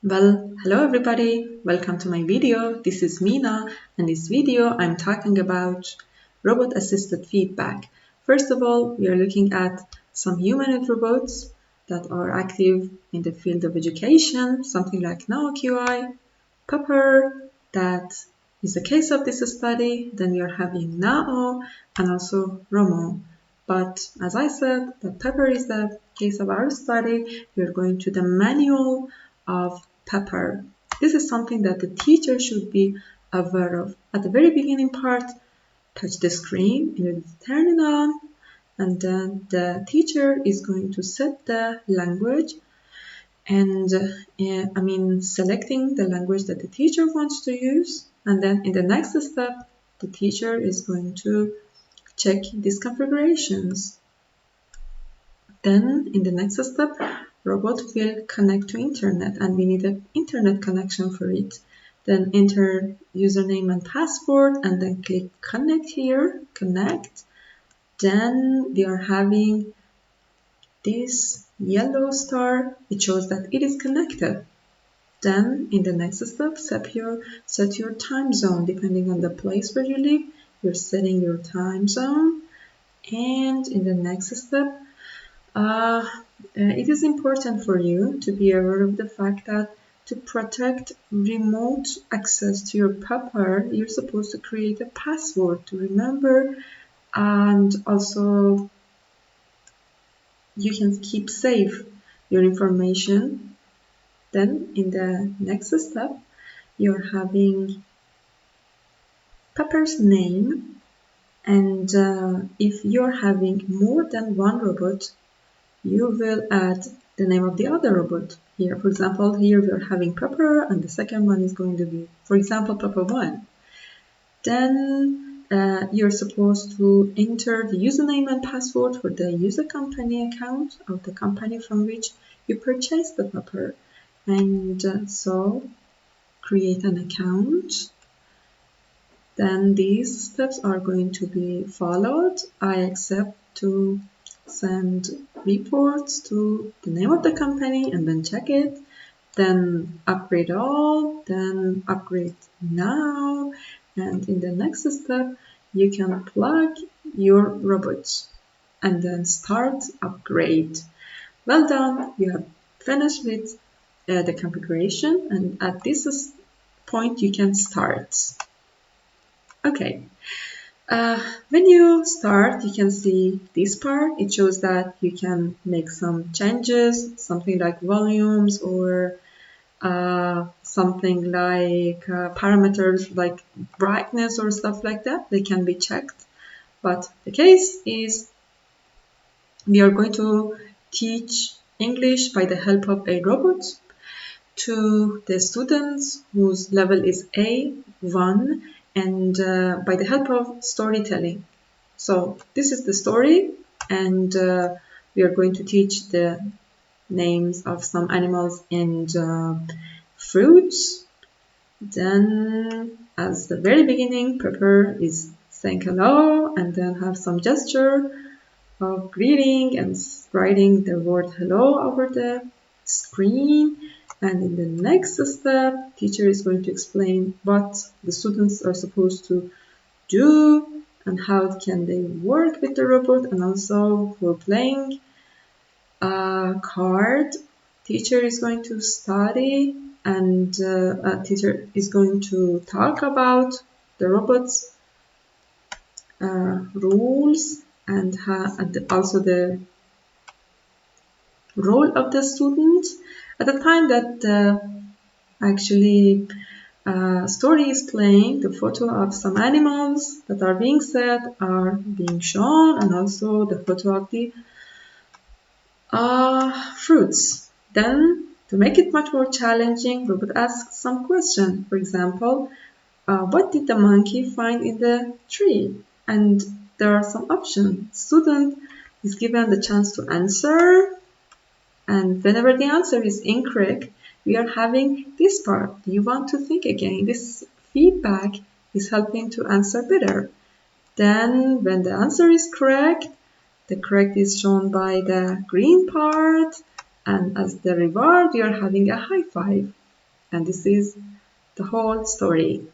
Well, hello everybody, welcome to my video. This is Mina, and in this video I'm talking about robot-assisted feedback. First of all, we are looking at some humanoid robots that are active in the field of education, something like NaoQI, Pepper, that is the case of this study. Then we are having Nao and also Romo. But as I said, that Pepper is the case of our study. We are going to the manual of Pepper. This is something that the teacher should be aware of. At the very beginning part, touch the screen, you need to turn it on, and then the teacher is going to set the language and selecting the language that the teacher wants to use, and then in the next step the teacher is going to check these configurations. Then in the next step, robot will connect to internet, and we need an internet connection for it. Then enter username and password, and then click connect here, connect. Then we are having this yellow star. It shows that it is connected. Then in the next step, set your time zone. Depending on the place where you live, you're setting your time zone. And in the next step, it is important for you to be aware of the fact that to protect remote access to your Pepper, you're supposed to create a password to remember, and also you can keep safe your information. Then in the next step, you're having Pepper's name, and if you're having more than one robot, you will add the name of the other robot. Here, for example, here we're having Pepper, and the second one is going to be, for example, Pepper 1. Then you're supposed to enter the username and password for the user company account of the company from which you purchased the Pepper. And so create an account. Then these steps are going to be followed. I accept to send reports to the name of the company and then check it. Then upgrade all, then upgrade now. And in the next step, you can plug your robots and then start upgrade. Well done, you have finished with the configuration, and at this point you can start. Okay, when you start, you can see this part. It shows that you can make some changes, something like volumes or something like parameters like brightness or stuff like that. They can be checked. But the case is we are going to teach English by the help of a robot to the students whose level is A1, and by the help of storytelling. So this is the story, and we are going to teach the names of some animals and fruits. Then as the very beginning, Pepper is saying hello, and then have some gesture of greeting and writing the word hello over the screen. And in the next step, teacher is going to explain what the students are supposed to do and how can they work with the robot. And also for playing a card, teacher is going to study, and teacher is going to talk about the robot's rules and also the role of the student. At the time that story is playing, the photo of some animals that are being said are being shown, and also the photo of the fruits. Then, to make it much more challenging, we would ask some question. For example, what did the monkey find in the tree? And there are some options. Student is given the chance to answer, and whenever the answer is incorrect, we are having this part. You want to think again. This feedback is helping to answer better. Then when the answer is correct, the correct is shown by the green part, and as the reward, you are having a high five. And this is the whole story.